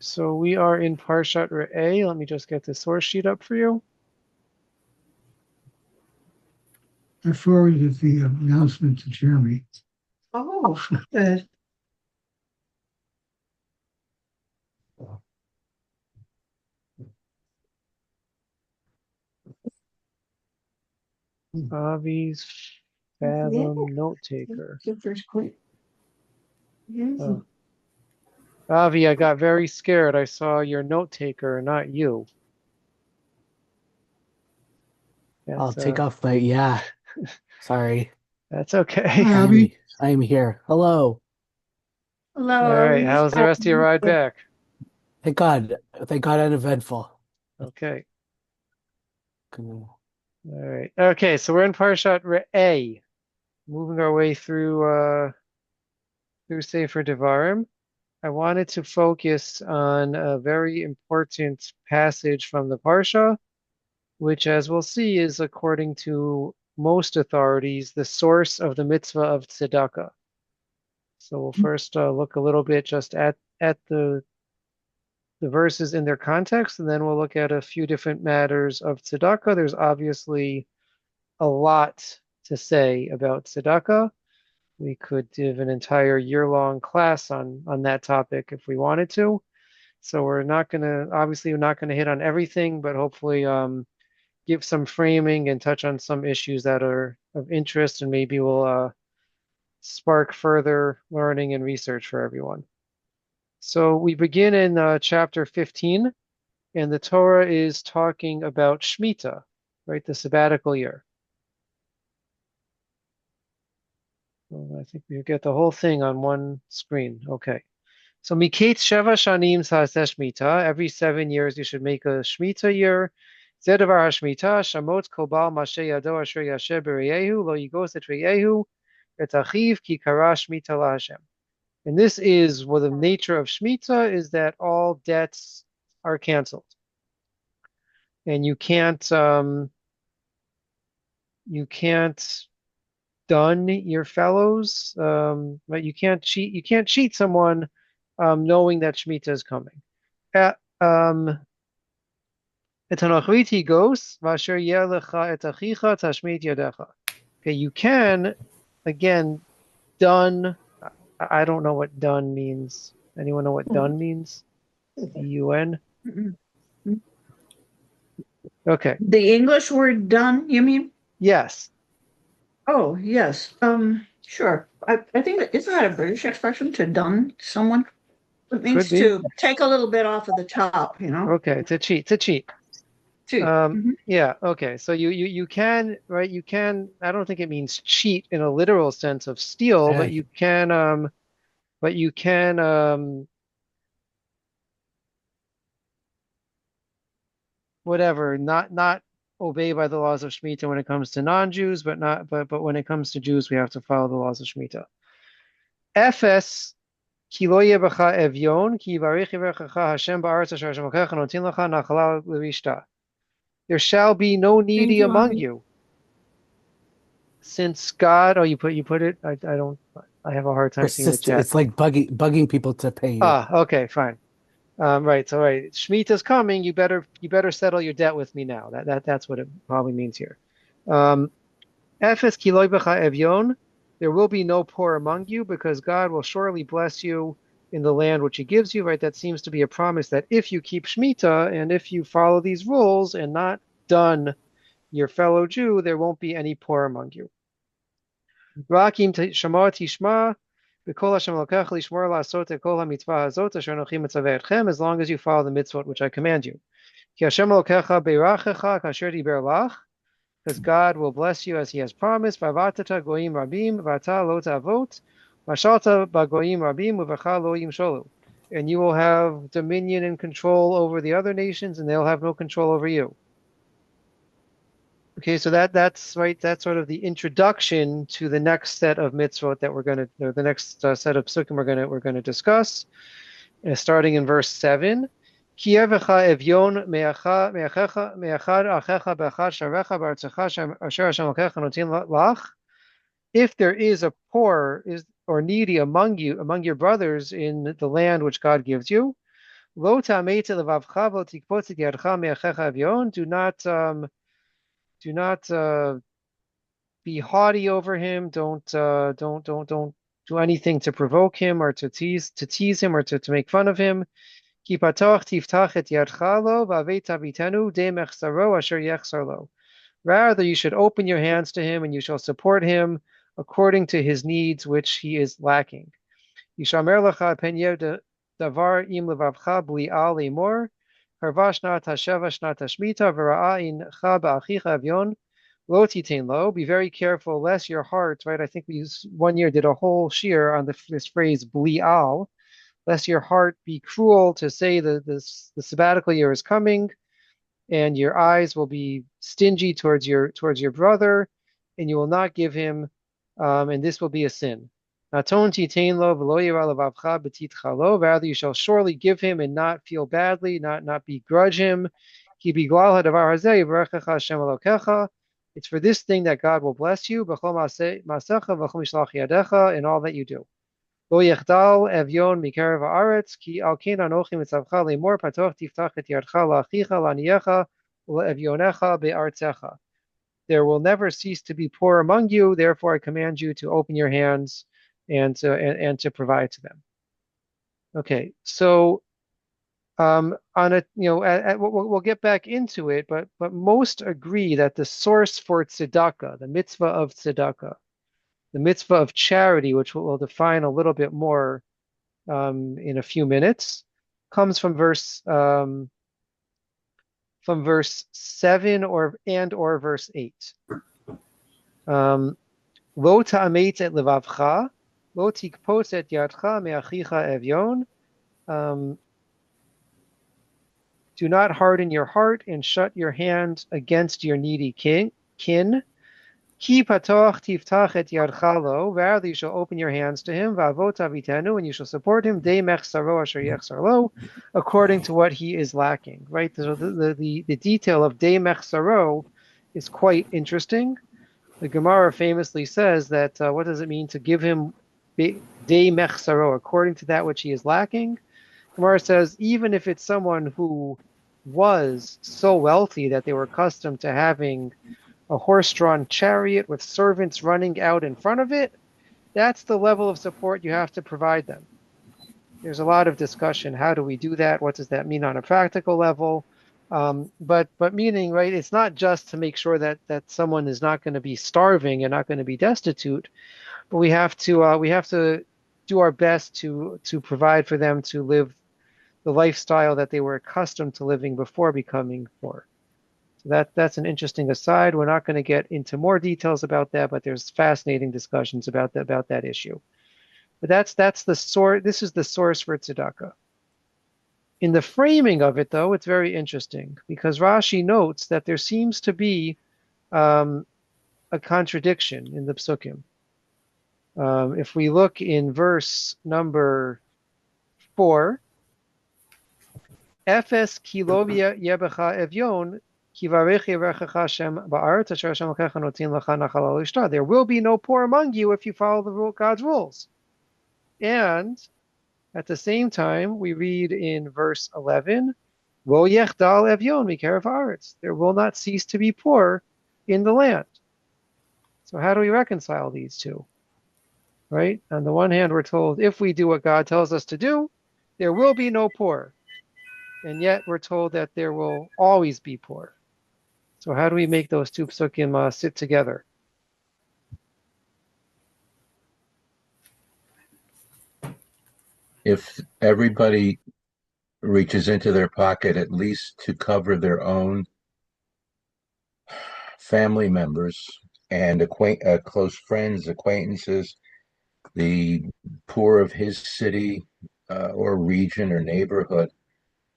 So we are in Parshat Re'eh. Let me just get the source sheet up for you. I forwarded the announcement to Jeremy. Oh, good. Avi's Fathom Note Taker. Your first quick. Oh. Avi, I got very scared. I saw your note taker, not you. I'll That's take off my, sorry. that's okay. Hi, Abby. I'm here. Hello. Hello. All right, how's the rest of your ride back? Thank God. Thank God, uneventful. Okay. Cool. All right. Okay, so we're in Parshat Re'eh, moving our way through Sefer Devarim. I wanted to focus on a very important passage from the Parsha, which, as we'll see, is, according to most authorities, the source of the mitzvah of Tzedakah. So we'll first look a little bit just at the verses in their context, and then we'll look at a few different matters of Tzedakah. There's obviously a lot to say about Tzedakah. We could give an entire year-long class on that topic if we wanted to. So we're not going to hit on everything, but hopefully give some framing and touch on some issues that are of interest, and maybe will spark further learning and research for everyone. So we begin in chapter 15, and the Torah is talking about Shemitah, right, the sabbatical year. Well, I think we get the whole thing on one screen. Okay. So Miketz Sheva Shanim Sa'aseh Shemitah. Every 7 years you should make a Shemitah year. Zeh Davar HaShemitah, Shamot Kol Baal Mashe Yado Asher Yasher B'Reyehu, Lo Yigos Et Reyehu, Et Achiv Ki Kara Shemitah LaHashem. And this is what the nature of Shemitah is, that all debts are canceled. And you can't dun your fellows, but you can't cheat someone knowing that Shemitah is coming. Okay, you can, again, dun. I don't know what dun means. Anyone know what dun means? D-U-N? Okay. The English word done, you mean? Yes. Oh, yes. Sure. I think isn't that a British expression to done someone? It means Could be. to take a little bit off of the top, Okay, to cheat. Yeah, okay. So you can, right, you can, I don't think it means cheat in a literal sense of steal, but you can whatever, not obey by the laws of Shemitah when it comes to non-Jews, but when it comes to Jews, we have to follow the laws of Shemitah. Ephes ki lo yeh b'cha evyon ki yivarech yivarechecha Hashem ba'aretz asher Hashem Elokecha notin lecha nachala l'rishta. There shall be no needy among you. Since God, you put it. I don't. I have a hard time seeing the chat. It's like bugging people to pay you. Okay, fine. Right. So right, Shemitah's coming. You better settle your debt with me now. That's what it probably means here. Ephes ki lo b'cha evyon. There will be no poor among you, because God will surely bless you in the land which He gives you. Right. That seems to be a promise that if you keep Shemitah and if you follow these rules and not dun your fellow Jew, there won't be any poor among you. Rakim shama tishma b'kol Hashem Elokecha lishmor la'asot et kol hamitzvah hazot asher anochi mitzaveh etchem, as long as you follow the mitzvot which I command you. Ki Hashem Elokecha beirachecha kasher diber lach, because God will bless you as He has promised. V'avatata goyim rabim v'ata lo ta'avot mashalta b'goyim rabim u'v'cha lo yimsholu, and you will have dominion and control over the other nations, and they'll have no control over you. Okay, so that's right. That's sort of the introduction to the next set of mitzvot that the next set of psukim we're gonna discuss, starting in verse 7. If there is a poor or needy among your brothers in the land which God gives you, Lo ta'ameta levavcha v'lo tikpotz et yadcha me'achecha avyon. Do not be haughty over him. Don't do anything to provoke him or to tease him or to make fun of him. Ki patoch tiftach et yadcha lo v'avei tavitenu de mechsaro asher yechsar lo. Rather, you should open your hands to him, and you shall support him according to his needs, which he is lacking. Yishamer lecha pen davar im levavcha bli al lemor, harva shnat hasheva shnat hashmita v'ra'a incha ba'achicha avyon lo titain lo. Be very careful, lest your heart, right? I think we one year did a whole shir on this phrase bli al, lest your heart be cruel to say that the sabbatical year is coming, and your eyes will be stingy towards your brother, and you will not give him, and this will be a sin. Rather, you shall surely give him and not feel badly, not begrudge him. It's for this thing that God will bless you in all that you do. לא יחדל אביון מקרב הארץ, כי על כן אנוכי מצווך לאמור, פתוח תפתח את ידך לאחיך, לעניך ולאביונך בארצך. There will never cease to be poor among you, therefore I command you to open your hands and to provide to them. Okay, so on a we'll get back into it, but most agree that the source for tzedakah, the mitzvah of tzedakah, the mitzvah of charity, which we'll define a little bit more in a few minutes, comes from verse 7 or verse 8. Lo ta'amet et levavcha, lo tikpos et yadcha me'achicha evyon. Do not harden your heart and shut your hand against your needy kin. Ki patoch tiftach et yadcha lo, rather you shall open your hands to him, va'avot avitenu, and you shall support him, de mechsaro asher yechsar lo, according to what he is lacking. Right? So the detail of de mechsaro is quite interesting. The Gemara famously says that what does it mean to give him de mechsaro, according to that which he is lacking? Gemara says even if it's someone who was so wealthy that they were accustomed to having a horse-drawn chariot with servants running out in front of it, that's the level of support you have to provide them. There's a lot of discussion. How do we do that? What does that mean on a practical level? But meaning, right, it's not just to make sure that someone is not going to be starving and not going to be destitute, but we have to do our best to provide for them to live the lifestyle that they were accustomed to living before becoming poor. That's an interesting aside. We're not going to get into more details about that, but there's fascinating discussions about that issue. But that's the source. This is the source for tzedakah. In the framing of it, though, it's very interesting because Rashi notes that there seems to be a contradiction in the psukim. If we look in verse number 4, Efes kilovia yebecha evyon. There will be no poor among you if you follow God's rules. And at the same time, we read in verse 11, there will not cease to be poor in the land. So how do we reconcile these two? Right? On the one hand, we're told if we do what God tells us to do, there will be no poor. And yet we're told that there will always be poor. So how do we make those two psukim sit together? If everybody reaches into their pocket at least to cover their own family members and close friends, acquaintances, the poor of his city or region or neighborhood,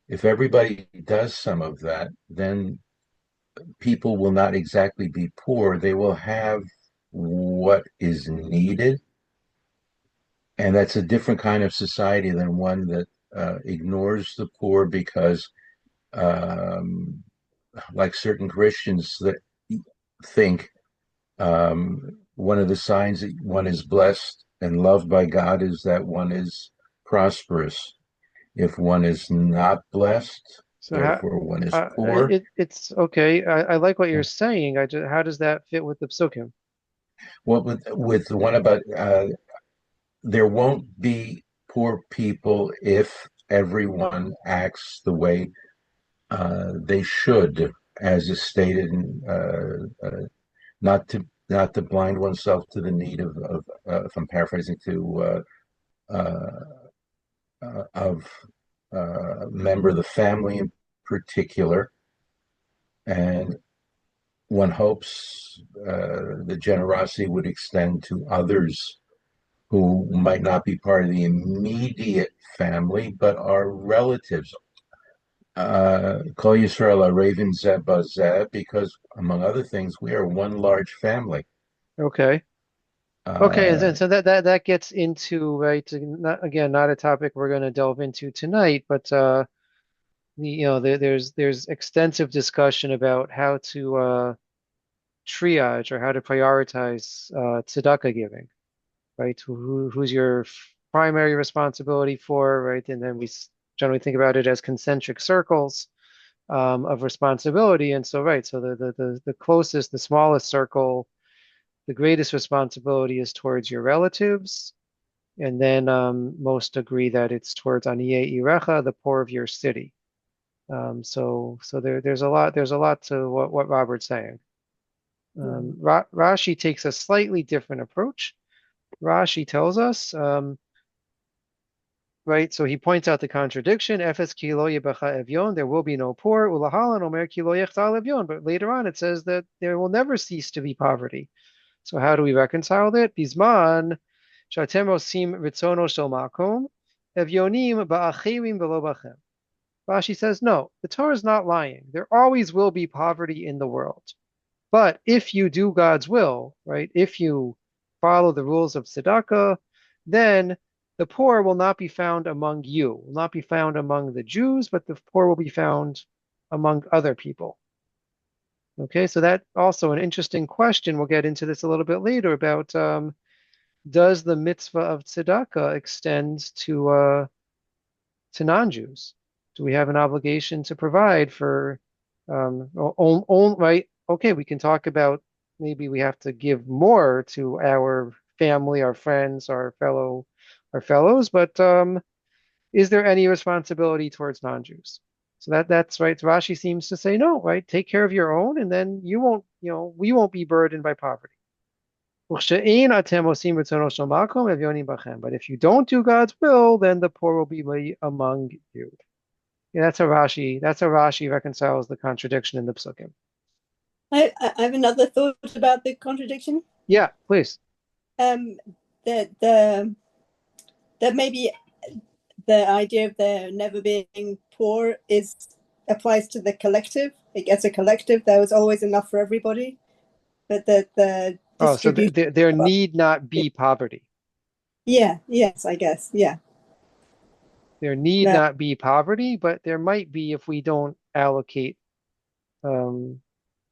if everybody does some of that, then people will not exactly be poor. They will have what is needed. And that's a different kind of society than one that ignores the poor because, like certain Christians that think one of the signs that one is blessed and loved by God is that one is prosperous. If one is not blessed, So therefore one is poor. it's okay. I like what you're saying. How does that fit with the psukim? Well, with the one about there won't be poor people if everyone acts the way they should, as is stated in not to blind oneself to the need of if I'm paraphrasing uh, of a member of the family in particular, and one hopes the generosity would extend to others who might not be part of the immediate family but are relatives. Call Yisrael a raven zeh bazeh, because among other things we are one large family. Okay. Okay, and Uh, then so that gets into right not, again not a topic we're going to delve into tonight, but there's extensive discussion about how to triage or how to prioritize tzedakah giving, right? Who's your primary responsibility for, right? And then generally think about it as concentric circles of responsibility. And so, right, so the closest, the smallest circle, the greatest responsibility is towards your relatives. And then most agree that it's towards Aniye Irecha, the poor of your city. So there's a lot to what Robert's saying. Rashi takes a slightly different approach. Rashi tells us, right? So he points out the contradiction. Efes ki lo yebecha evyon, there will be no poor. Ulahalan omer ki lo yechtal evyon. But later on, it says that there will never cease to be poverty. So how do we reconcile that? Bizman shatem osim ritzono shel makom evyonim ba'achirim below bachem. Rashi says, no, the Torah is not lying. There always will be poverty in the world. But if you do God's will, right, if you follow the rules of tzedakah, then the poor will not be found among you, will not be found among the Jews, but the poor will be found among other people. Okay, so that also an interesting question. We'll get into this a little bit later about does the mitzvah of tzedakah extend to non-Jews? Do we have an obligation to provide for right? Okay, we can talk about maybe we have to give more to our family, our friends, our fellows, but is there any responsibility towards non-Jews? So that's right. Rashi seems to say no, right? Take care of your own, and then we won't be burdened by poverty. But if you don't do God's will, then the poor will be among you. Yeah, that's how Rashi reconciles the contradiction in the psukim. I have another thought about the contradiction. Yeah, please. That maybe the idea of there never being poor applies to the collective. Like as a collective, there was always enough for everybody, but the So distribution. there need not be poverty. Yeah. Yes, I guess. Yeah. There need not be poverty, but there might be if we don't allocate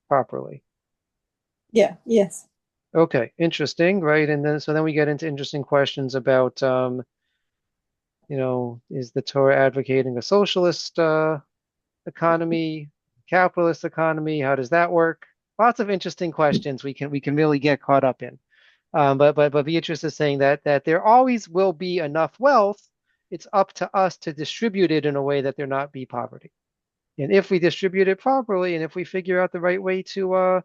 properly. Yeah. Yes. Okay, interesting, right? And then we get into interesting questions about is the Torah advocating a socialist economy, capitalist economy? How does that work? Lots of interesting questions we can really get caught up in. But Beatrice is saying that there always will be enough wealth. It's up to us to distribute it in a way that there not be poverty. And if we distribute it properly, and if we figure out the right way to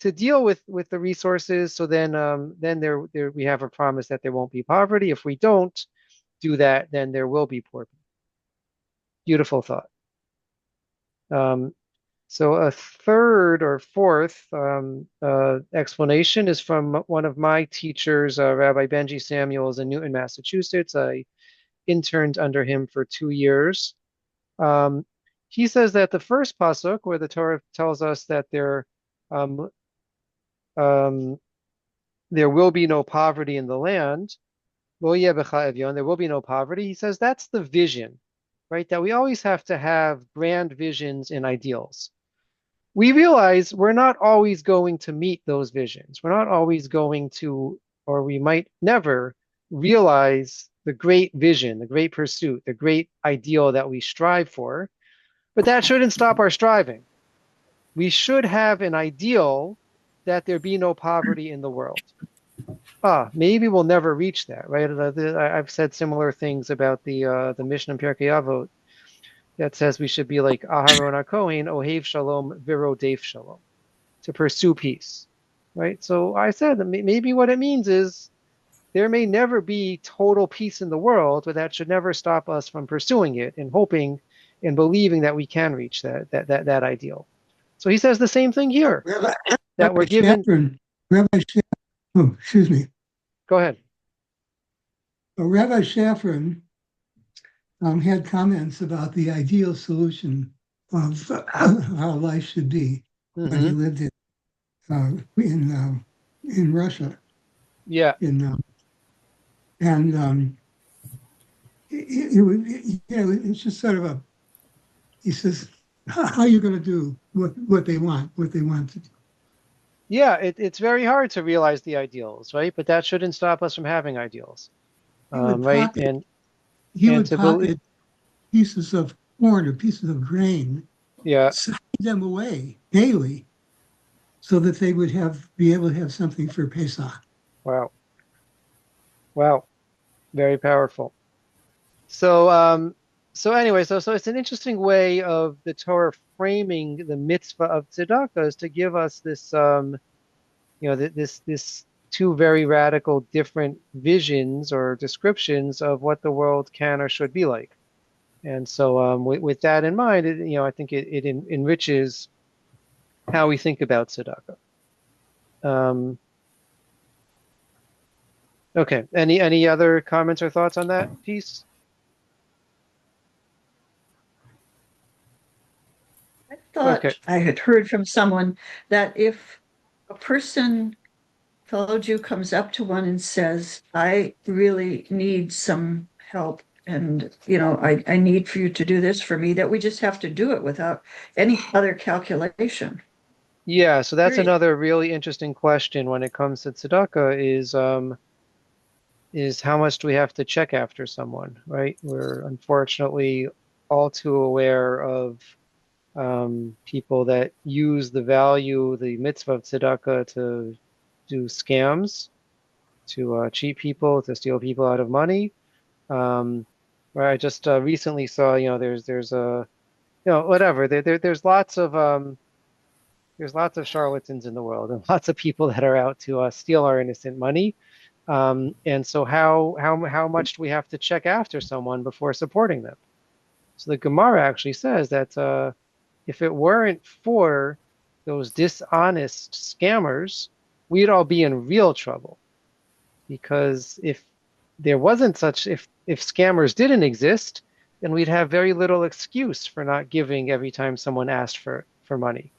deal with the resources, so then there we have a promise that there won't be poverty. If we don't do that, then there will be poor people. Beautiful thought. So a third or fourth explanation is from one of my teachers, Rabbi Benji Samuels in Newton, Massachusetts. I interned under him for 2 years. He says that the first pasuk, where the Torah tells us that there will be no poverty in the land, there will be no poverty. He says that's the vision, right? That we always have to have grand visions and ideals. We realize we're not always going to meet those visions. We're not always going to, or we might never realize the great vision, the great pursuit, the great ideal that we strive for. But that shouldn't stop our striving. We should have an ideal that there be no poverty in the world. Maybe we'll never reach that, right? I've said similar things about the mission in Pirkei Avot that says we should be like Aharon HaKohen, Ohev Shalom, Viro Deif Shalom, to pursue peace, right? So I said that maybe what it means is there may never be total peace in the world, but that should never stop us from pursuing it and hoping and believing that we can reach that ideal. So he says the same thing here, that we're given. Rabbi Shafran, excuse me. Go ahead. Rabbi Shafran had comments about the ideal solution of how life should be when he lived in Russia. Yeah. It's just sort of he says, how are you going to do what they want to do? Yeah, it's very hard to realize the ideals, right? But that shouldn't stop us from having ideals, right? He would pocket pieces of corn or pieces of grain, yeah, hide them away daily, so that they would be able to have something for Pesach. Wow, very powerful. So anyway, so it's an interesting way of the Torah framing the mitzvah of tzedakah is to give us this, this two very radical different visions or descriptions of what the world can or should be like. And so with that in mind, I think it enriches how we think about tzedakah. Okay, any other comments or thoughts on that piece? I thought I had heard from someone that if a fellow Jew comes up to one and says, I really need some help and, I need for you to do this for me, that we just have to do it without any other calculation. Yeah, so that's another really interesting question when it comes to tzedakah is how much do we have to check after someone, right? We're unfortunately all too aware of people that use the mitzvah of tzedakah to do scams, to cheat people, to steal people out of money. Where I just recently saw, there's a, whatever. There's lots of charlatans in the world and lots of people that are out to steal our innocent money. And so how much do we have to check after someone before supporting them? So the Gemara actually says that if it weren't for those dishonest scammers, we'd all be in real trouble. Because if scammers didn't exist, then we'd have very little excuse for not giving every time someone asked for money.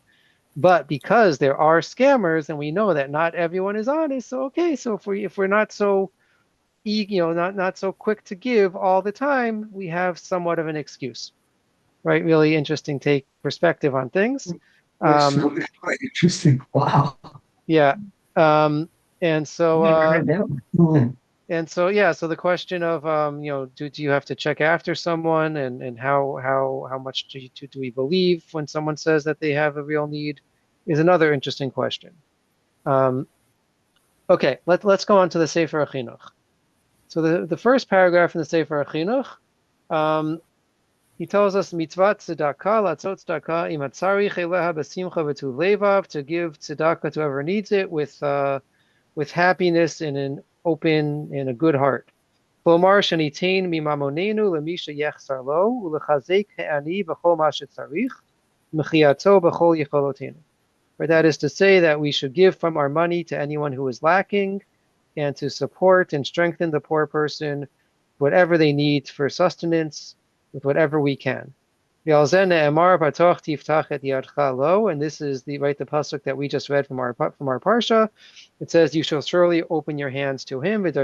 But because there are scammers and we know that not everyone is honest, so if we're not so not so quick to give all the time, we have somewhat of an excuse. Right? Really interesting perspective on things. Quite interesting. Wow. Yeah. And so so the question of do you have to check after someone and how much do we believe when someone says that they have a real need is another interesting question. Okay, let's go on to the Sefer HaChinuch. So the first paragraph in the Sefer HaChinuch, he tells us mitzvah tzedakah, latzot tzedakah im hatzarich eleha b'simcha v'tuv levav, to give tzedakah to whoever needs it with happiness and an open and a good heart. Klomar shenitain mimamonenu lemisha yechsar lo ulechazek he'ani b'chol ma shetzarich mechiyato b'chol yecholotenu. That is to say that we should give from our money to anyone who is lacking and to support and strengthen the poor person, whatever they need for sustenance, with whatever we can. And this is the pasuk that we just read from our parsha. It says, "You shall surely open your hands to him." And the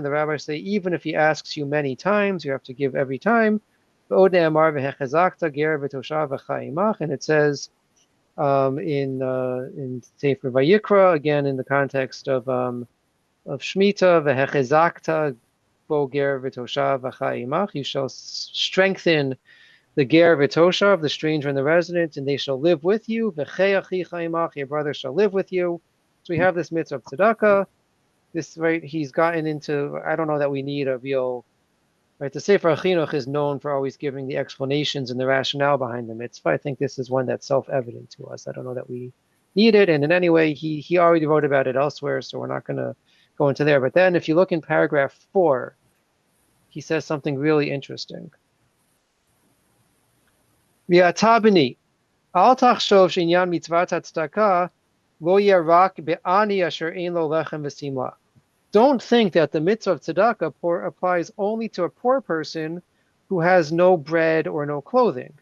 rabbis say, even if he asks you many times, you have to give every time. And it says in Sefer Vayikra, again in the context of of Shemitah, v'hechezakta bo ger v'toshav v'cha'imach. You shall strengthen the ger v'toshav, the stranger and the resident, and they shall live with you. V'che'achicha imach, your brother shall live with you. So we have this mitzvah of tzedakah. This, right, he's gotten into, I don't know that we need a real, right, the Sefer HaChinuch is known for always giving the explanations and the rationale behind the mitzvah. I think this is one that's self-evident to us. I don't know that we need it, and in any way, he already wrote about it elsewhere, so we're not going to go into there. But then if you look in paragraph 4, he says something really interesting. V'ata b'ni, al tachshov she'inyan mitzvat tzedakah lo yeh rak be'ani asher ein lo lechem v'simla. Don't think that the mitzvah of tzedakah applies only to a poor person who has no bread or no clothing.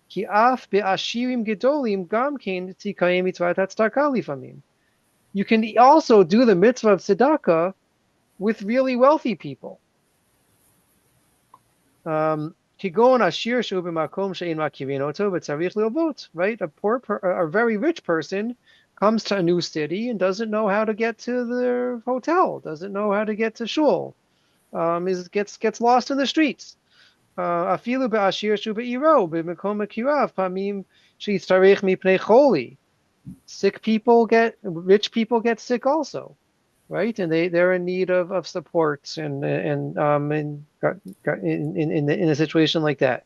Ki af be'ashirim gedolim gam kein tikayim mitzvat tzedakah lifamim. You can also do the mitzvah of tzedakah with really wealthy people. Kigon ashir shu b'makom she'ein makirin oto v'tzarich le'ovot. Right, a very rich person comes to a new city and doesn't know how to get to the hotel, doesn't know how to get to shul, gets lost in the streets. Afilu be'ashir shu be'iro b'makom akirav pamim she'yitzarich mipnei choli. Rich people get sick also, right? And they're in need of support in a situation like that.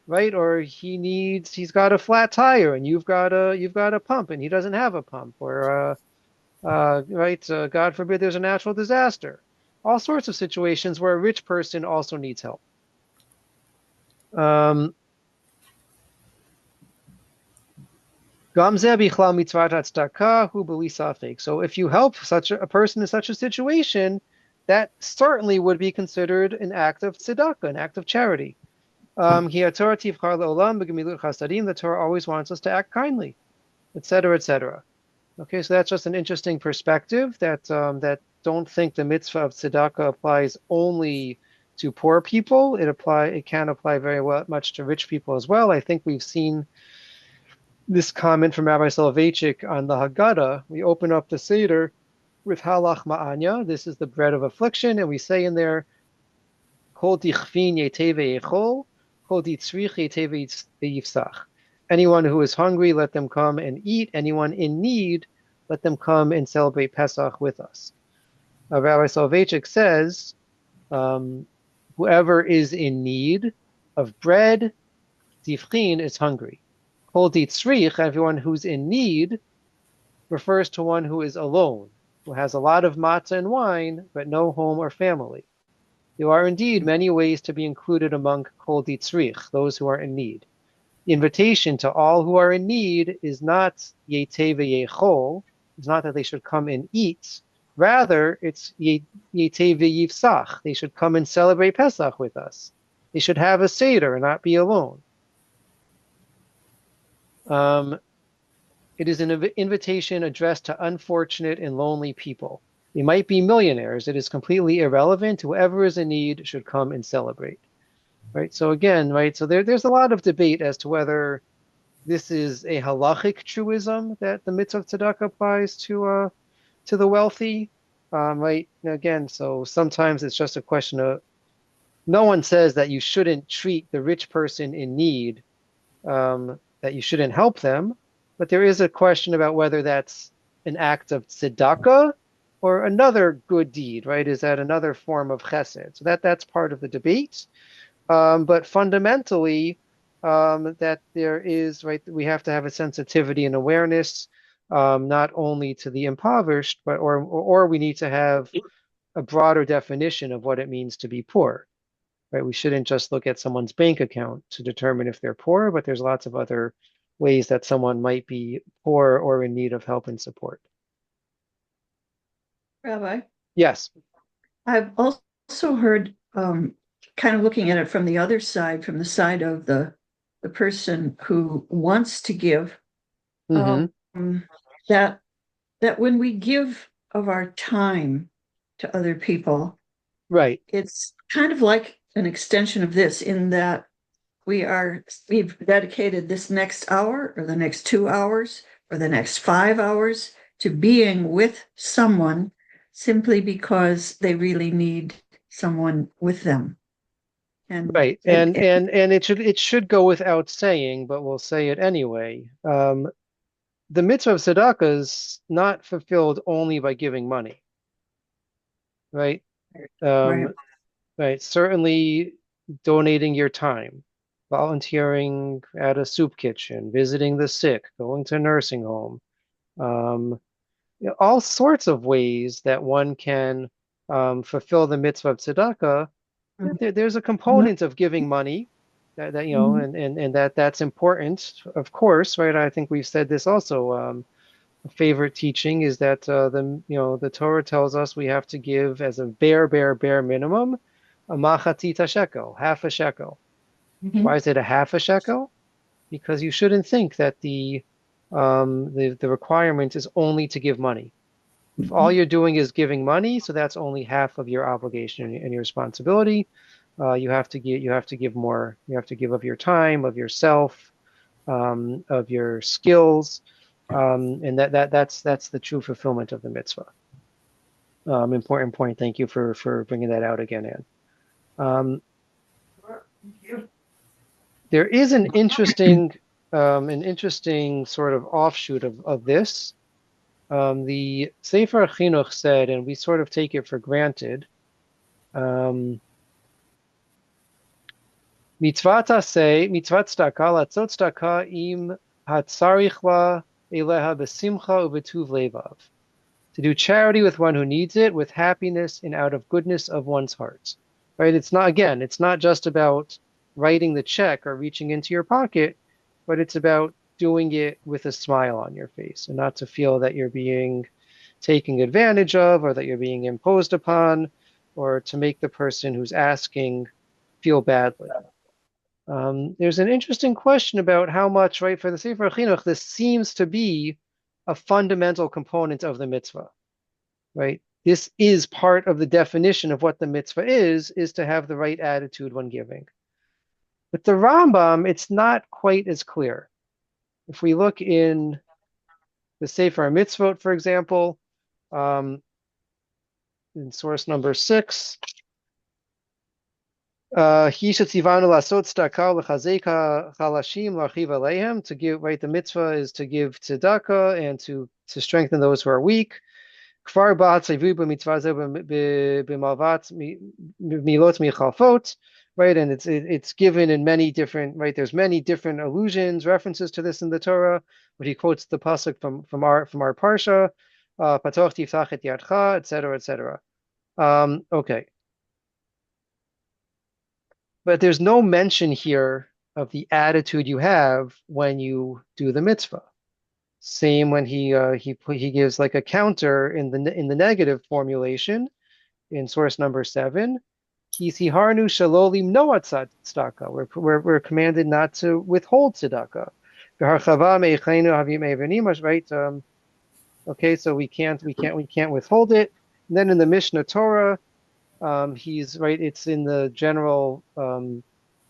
Right? Or he's got a flat tire and you've got a pump and he doesn't have a pump, or God forbid there's a natural disaster. All sorts of situations where a rich person also needs help. So if you help such a person in such a situation, that certainly would be considered an act of tzedakah, an act of charity. The Torah always wants us to act kindly, etc., etc. Okay, so that's just an interesting perspective that don't think the mitzvah of tzedakah applies only to poor people. It can apply very much to rich people as well. I think we've seen this comment from Rabbi Soloveitchik on the Haggadah. We open up the Seder with halach ma'anya. This is the bread of affliction, and we say in there, Kol tichvin yeteve yechol, kol titzrich yeteve yifsach. Anyone who is hungry, let them come and eat. Anyone in need, let them come and celebrate Pesach with us. Rabbi Soloveitchik says, whoever is in need of bread, tifchin, is hungry. Kol ditzrich, everyone who's in need, refers to one who is alone, who has a lot of matzah and wine, but no home or family. There are indeed many ways to be included among kol ditzrich, those who are in need. The invitation to all who are in need is not yeteh v'yechol, it's not that they should come and eat, rather it's yeteh v'yifsach, they should come and celebrate Pesach with us. They should have a Seder and not be alone. It is an invitation addressed to unfortunate and lonely people. They might be millionaires. It is completely irrelevant. Whoever is in need should come and celebrate. Right. So again, right. So there's a lot of debate as to whether this is a halachic truism that the mitzvah of tzedakah applies to the wealthy. Right. Again, so sometimes it's just a question of, no one says that you shouldn't treat the rich person in need, that you shouldn't help them, but there is a question about whether that's an act of tzedakah or another good deed, right? Is that another form of chesed? So that's part of the debate. But fundamentally, that there is, right, we have to have a sensitivity and awareness, not only to the impoverished, but or we need to have a broader definition of what it means to be poor. Right? We shouldn't just look at someone's bank account to determine if they're poor, but there's lots of other ways that someone might be poor or in need of help and support. Rabbi? Yes. I've also heard, kind of looking at it from the other side, from the side of the person who wants to give, that when we give of our time to other people, right, it's kind of like an extension of this, in that we've dedicated this next hour or the next 2 hours or the next 5 hours to being with someone simply because they really need someone with them. And it should go without saying, but we'll say it anyway. The mitzvah of tzedakah is not fulfilled only by giving money, right? Right. Certainly donating your time, volunteering at a soup kitchen, visiting the sick, going to a nursing home, all sorts of ways that one can fulfill the mitzvah of tzedakah. There's a component of giving money that and that's important, of course, right? I think we've said this also. A favorite teaching is that the Torah tells us we have to give as a bare minimum a machatita shekel, half a shekel. Why is it a half a shekel? Because you shouldn't think that the requirement is only to give money. If all you're doing is giving money, so that's only half of your obligation and your responsibility. You have to give more. You have to give of your time, of yourself, of your skills, and that's the true fulfillment of the mitzvah. Important point. Thank you for bringing that out again, Anne. There is an interesting sort of offshoot of this. The Sefer Chinuch said, and we sort of take it for granted, mitzvah tzedakah latzot tzedakah im hatzarich la eleha besimcha ubetuv levav. To do charity with one who needs it, with happiness and out of goodness of one's heart. Right? It's not just about writing the check or reaching into your pocket, but it's about doing it with a smile on your face and not to feel that you're being taken advantage of or that you're being imposed upon or to make the person who's asking feel badly. There's an interesting question about how much, right, for the Sefer Chinuch, this seems to be a fundamental component of the mitzvah, right? This is part of the definition of what the mitzvah is to have the right attitude when giving. With the Rambam, it's not quite as clear. If we look in the Sefer Mitzvot, for example, in source number 6, to give, right, the mitzvah is to give tzedakah and to strengthen those who are weak. Right, and it's given in many different, right, there's many different allusions, references to this in the Torah, but he quotes the pasuk from our parsha, patoch tiftach et yadcha, etc., etc. Okay. But there's no mention here of the attitude you have when you do the mitzvah. Same when he gives like a counter in the negative formulation in source number 7. We're commanded not to withhold tzedakah. Right? Okay, so we can't withhold it. And then in the Mishnah Torah, he's right. It's in the general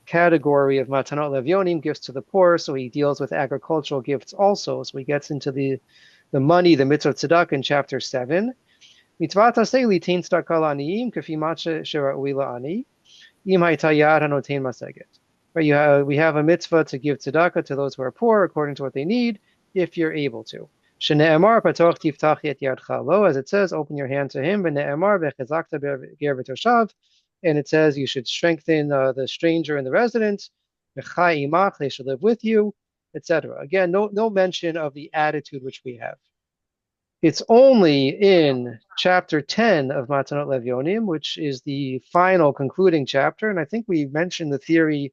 category of matanot levyonim, gifts to the poor. So he deals with agricultural gifts also. So he gets into the money, the mitzvah tzedakah in chapter 7. Mitzvah taseh litain tzedakah la'aniyim kafi matche shera'ui la'ani im hayta yad hanotein maseget. Right, we have a mitzvah to give tzedakah to those who are poor according to what they need, if you're able to. Shene'emar patoch tiftach et yadcha lo, as it says, open your hand to him. V'ne'emar v'chezakta ger v'toshav, and it says you should strengthen the stranger and the resident. V'chai imach, they should live with you, etc. Again, no mention of the attitude which we have. It's only in chapter 10 of Matanot Levyonim, which is the final concluding chapter, and I think we mentioned the theory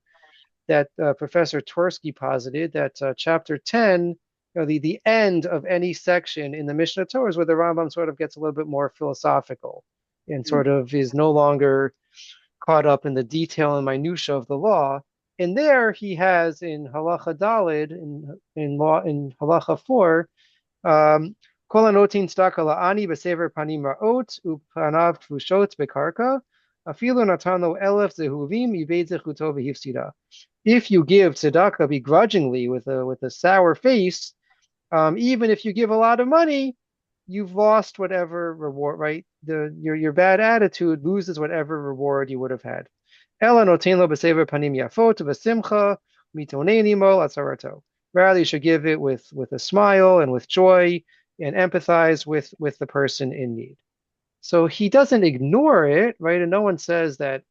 that Professor Twersky posited, that chapter 10, the end of any section in the Mishnah Torah is where the Rambam sort of gets a little bit more philosophical and sort of is no longer caught up in the detail and minutia of the law. And there he has in Halacha Dalid, in Halacha 4, Kol anotin tzedakah la'ani b'sever panim ra'ot u'panav tvushot bekarka afilu natan lo elef zehuvim yibed zechuto v'hifsida. If you give tzedakah begrudgingly with a sour face, Even if you give a lot of money, you've lost whatever reward, right? Your bad attitude loses whatever reward you would have had. Rather, you should give it with a smile and with joy and empathize with the person in need. So he doesn't ignore it, right? And no one says that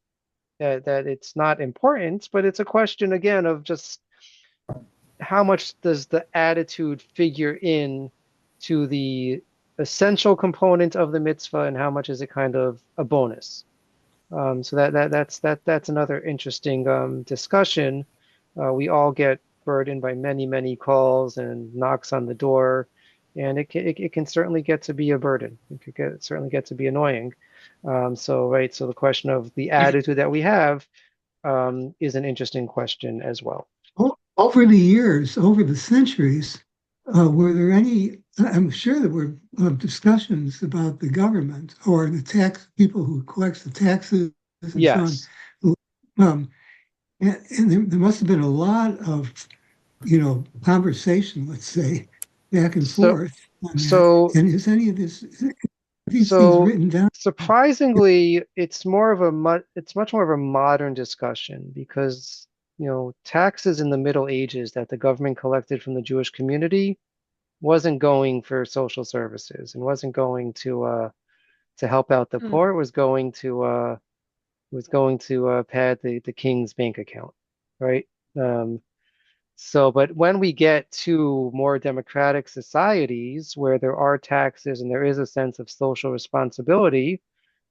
it's not important, but it's a question again of just how much does the attitude figure in to the essential component of the mitzvah, and how much is it kind of a bonus? So that's another interesting discussion. We all get burdened by many calls and knocks on the door, and it can certainly get to be a burden. Certainly get to be annoying. So the question of the attitude that we have is an interesting question as well. Over the years, over the centuries, were there any? I'm sure there were discussions about the government or the tax people who collects the taxes and Yes. so on. And there must have been a lot of, conversation, let's say, back and forth on that. So And is any of these things written down? Surprisingly, it's much more of a modern discussion because, taxes in the Middle Ages that the government collected from the Jewish community wasn't going for social services and wasn't going to help out the poor. It was going to pad the king's bank account, right? But when we get to more democratic societies where there are taxes and there is a sense of social responsibility,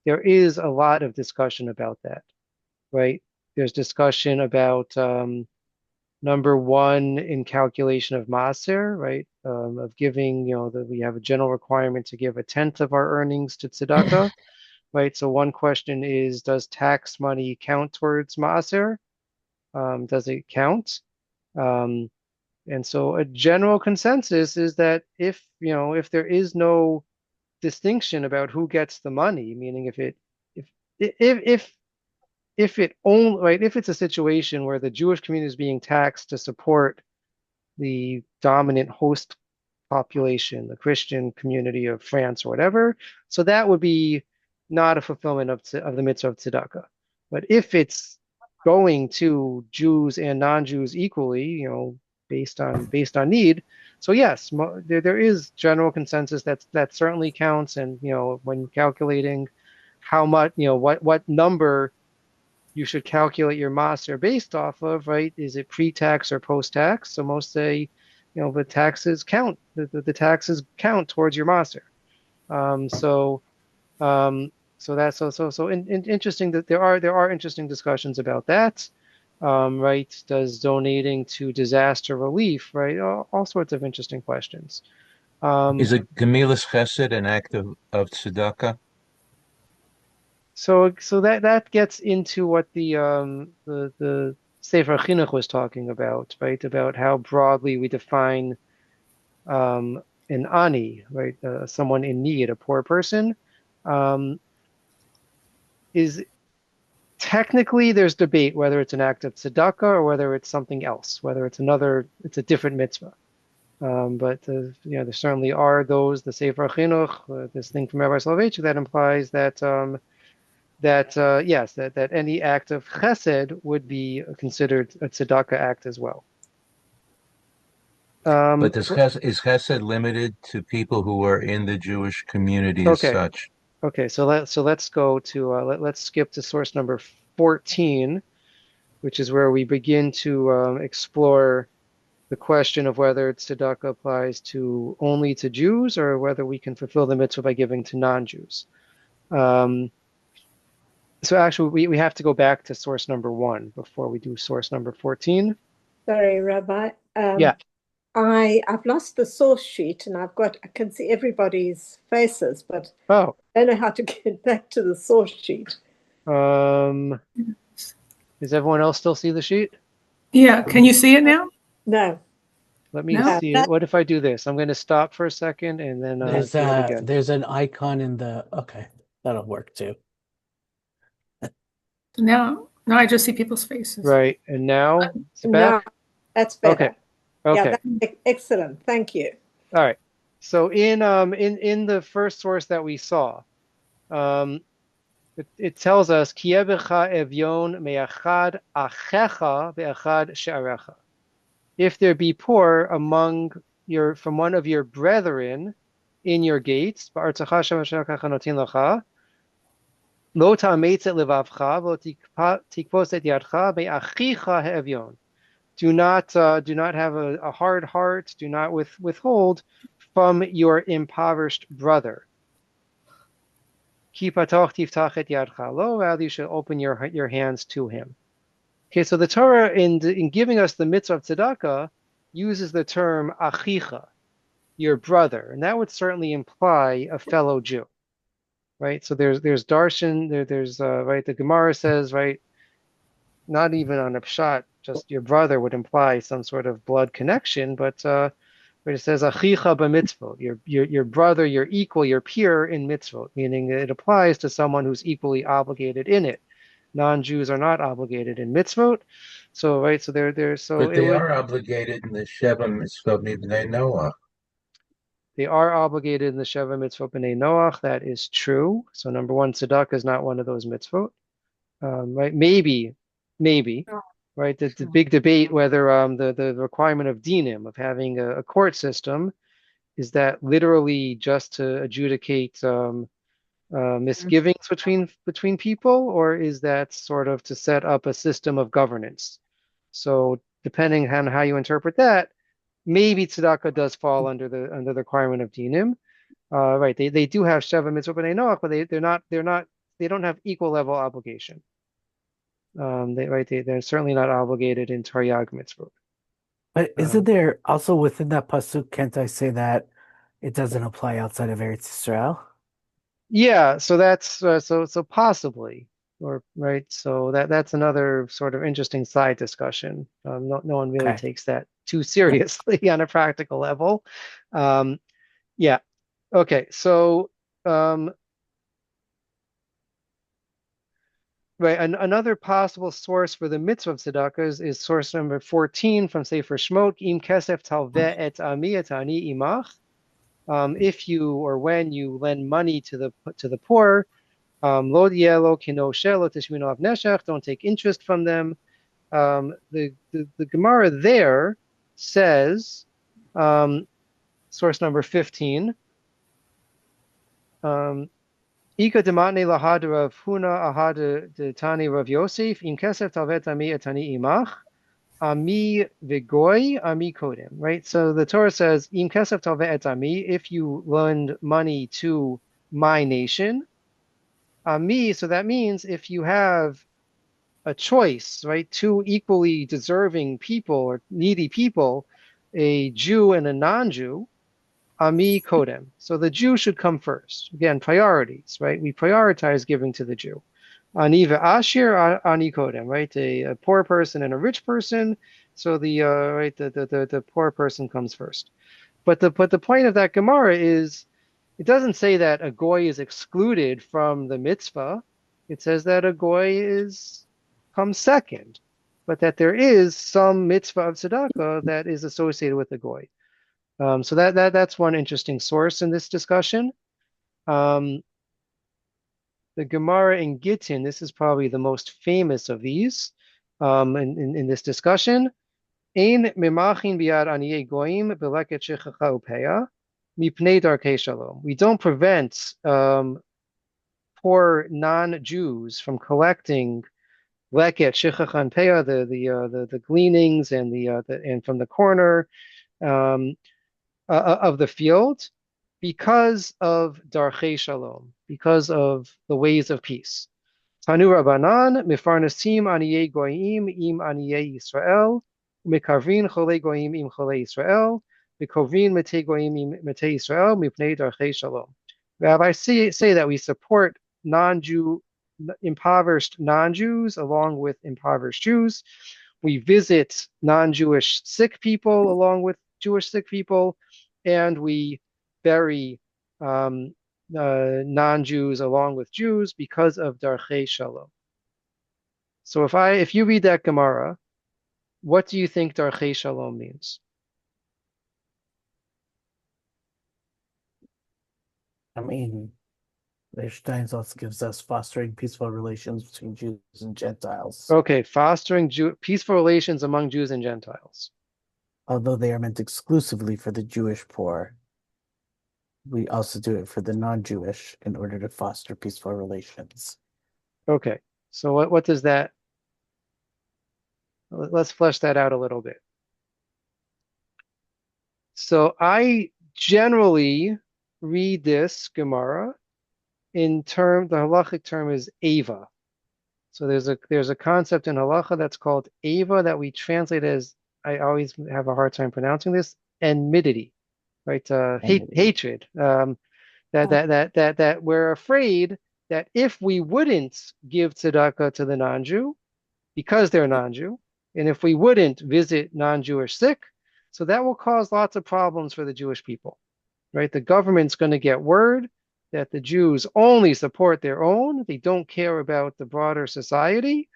there is a lot of discussion about that, right? There's discussion about number one in calculation of maaser, right? Of giving, that we have a general requirement to give a tenth of our earnings to tzedakah, right? So one question is, does tax money count towards maaser? Does it count? And so a general consensus is that if there is no distinction about who gets the money, meaning if it only, right, if it's a situation where the Jewish community is being taxed to support the dominant host population, the Christian community of France or whatever, so that would be not a fulfillment of the mitzvah of tzedakah. But if it's going to Jews and non-Jews equally, based on need, so yes, there is general consensus that certainly counts, and when calculating how much, what number you should calculate your maaser based off of, right? Is it pre-tax or post-tax? So most say, the taxes count. The taxes count towards your maaser. Interesting that there are interesting discussions about that, right? Does donating to disaster relief, right? All sorts of interesting questions. Is a Gemilas Chesed an act of tzedakah? So that gets into what the Sefer Chinuch was talking about, right? About how broadly we define an ani, right? Someone in need, a poor person. Is technically there's debate whether it's an act of tzedakah or whether it's something else, whether it's a different mitzvah. But there certainly are those, the Sefer Chinuch, this thing from Rabbi Soloveitchik that implies that yes, that any act of chesed would be considered a tzedakah act as well. But is chesed limited to people who are in the Jewish community as such? Okay, so let's go to let's skip to source number 14, which is where we begin to explore the question of whether tzedakah applies only to Jews or whether we can fulfill the mitzvah by giving to non-Jews. So actually, we have to go back to source number 1 before we do source number 14. Sorry, Rabbi. Yeah. I've lost the source sheet and I can see everybody's faces, but I don't know how to get back to the source sheet. Does everyone else still see the sheet? Yeah. Can you see it now? No. Let me see it. What if I do this? I'm going to stop for a second and then do it again. There's an icon in okay, that'll work too. No, I just see people's faces. Right, and now it's back? No, that's better. Okay. Yeah, that's excellent. Thank you. All right. So in the first source that we saw, um, it tells us Kiebecha evyon me'achad achecha ve'achad she'arecha. If there be poor among your from one of your brethren in your gates, ba'artzacha shem asher kacha notin lacha, lo ta'ametz et levavcha, lo tikvos et yadcha me'achicha he'evyon. Do not have a hard heart. Do not withhold from your impoverished brother. Ki patoch tiftach et yadcha lo, rather you should open your hands to him. Okay, so the Torah in giving us the mitzvah of tzedakah uses the term achicha, your brother, and that would certainly imply a fellow Jew, right? So there's darshan, there's right, the Gemara says, right, not even on a pshat, just your brother would imply some sort of blood connection, but it says achicha b'mitzvot, your brother, your equal, your peer in mitzvot, meaning it applies to someone who's equally obligated in it. Non-Jews are not obligated in mitzvot, so right, so so But it they would are obligated in the Sheva Mitzvot Mibnei Noah. they are obligated in the Sheva mitzvot b'nei Noach. That is true. So number one, tzedakah is not one of those mitzvot. Right? Maybe, right? The big debate whether the requirement of dinim of having a court system is that literally just to adjudicate misgivings between people, or is that sort of to set up a system of governance? So depending on how you interpret that, maybe tzedakah does fall under the requirement of dinim. Right? They do have sheva mitzvot b'nei Noach, but they don't have equal level obligation. They're certainly not obligated in Taryag mitzvot. But isn't there also within that pasuk, can't I say that it doesn't apply outside of Eretz Israel? Yeah, so that's so possibly, or right. So that's another sort of interesting side discussion. No one really Okay. takes that too seriously on a practical level. Yeah. Okay. So right, another possible source for the mitzvah of tzedakah is source number 14 from Sefer Shmot, Im kesef talveh et ami et ani imach. If you or when you lend money to the poor, lo dielo kinoshe lo tishminu av neshech, don't take interest from them. The Gemara there says, source number 15, Ika dematne lahad Rav Huna ahad de Tani Rav Yosef, im kesef talvet ami etani imach, ami vigoy, ami kodem, right? So the Torah says, im kesef talvet et ami, if you lend money to my nation, ami, so that means if you have a choice, right? Two equally deserving people or needy people, a Jew and a non-Jew, Ami Kodem. So the Jew should come first. Again, priorities, right? We prioritize giving to the Jew. Ani ve'ashir, ani Kodem, right? A poor person and a rich person. So the poor person comes first. But the point of that Gemara is it doesn't say that a goy is excluded from the mitzvah. It says that a goy comes second, but that there is some mitzvah of tzedakah that is associated with the goy. So that's one interesting source in this discussion. The Gemara in Gittin, this is probably the most famous of these in this discussion. Ein memachin biad aniyei goyim beleket shechacha upeya mipnei darkei shalom. We don't prevent poor non-Jews from collecting leket shechacha and peya, the gleanings and and from the corner. Of the field because of darchei shalom, because of the ways of peace. Tanu Rabbanan, mifarnasim aniyei goyim im aniyei Yisrael, mikavrin cholei goyim im cholei Yisrael, mikovrin metei goyim im metei Yisrael, mipnei darchei shalom. Rabbis say that we support non-Jew, impoverished non-Jews along with impoverished Jews. We visit non-Jewish sick people along with Jewish sick people, and we bury non-Jews along with Jews because of darchei shalom. So if you read that Gemara, what do you think darchei shalom means? I mean, Steinsaltz gives us fostering peaceful relations between Jews and Gentiles. Okay, fostering peaceful relations among Jews and Gentiles. Although they are meant exclusively for the Jewish poor, we also do it for the non-Jewish in order to foster peaceful relations. Okay, so what does that? Let's flesh that out a little bit. So I generally read this Gemara in term, the halachic term is Ava. So there's a concept in halacha that's called Ava that we translate as, I always have a hard time pronouncing this, enmity, right? Hatred. That we're afraid that if we wouldn't give tzedakah to the non-Jew because they're non-Jew, and if we wouldn't visit non-Jewish sick, so that will cause lots of problems for the Jewish people, right? The government's going to get word that the Jews only support their own; they don't care about the broader society.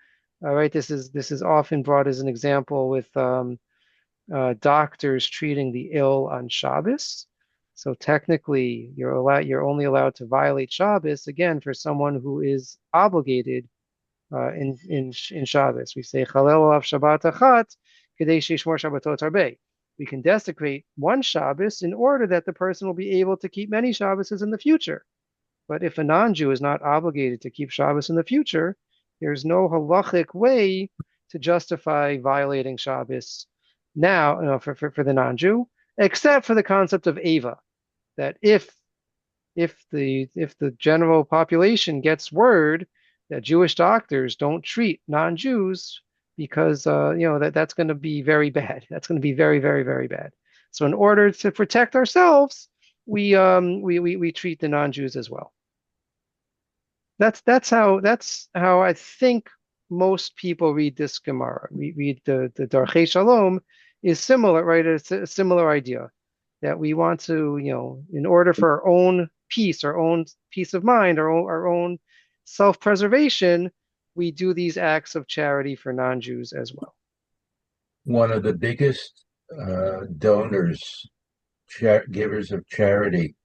All right, this is often brought as an example with doctors treating the ill on Shabbos. So technically, you're only allowed to violate Shabbos again for someone who is obligated in Shabbos. We say Chalel alav Shabbat achat kedei sheishmor Shabbatot harbeh. We can desecrate one Shabbos in order that the person will be able to keep many Shabbos in the future. But if a non-Jew is not obligated to keep Shabbos in the future, there's no halachic way to justify violating Shabbos now, for the non-Jew, except for the concept of Ava, that if the general population gets word that Jewish doctors don't treat non-Jews because that's going to be very bad. That's going to be very, very, very bad. So in order to protect ourselves, we treat the non-Jews as well. That's how I think most people read this Gemara. We read the Darchei Shalom is similar, right? It's a similar idea that we want to, in order for our own peace, our own peace of mind, our own self-preservation, we do these acts of charity for non-Jews as well. One of the biggest donors, givers of charity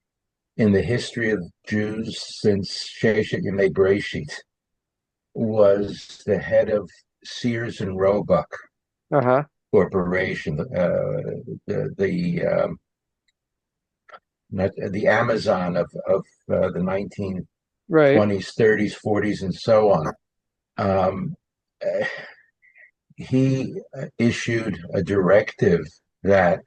in the history of Jews since Sheshet Yemei Breshit was the head of Sears and Roebuck Corporation, the Amazon of the 1920s, 30s, 40s, and so on. He issued a directive that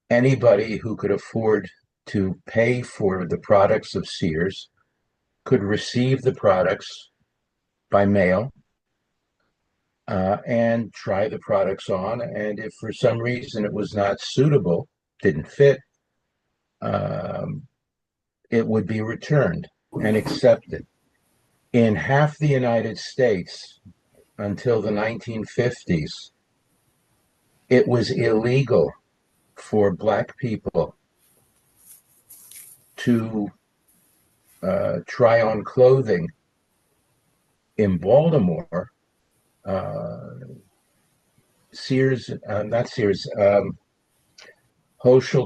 anybody who could afford to pay for the products of Sears could receive the products by mail and try the products on. And if for some reason it was not suitable, didn't fit, it would be returned and accepted. In half the United States until the 1950s, it was illegal for Black people to try on clothing. In Baltimore, Hochschild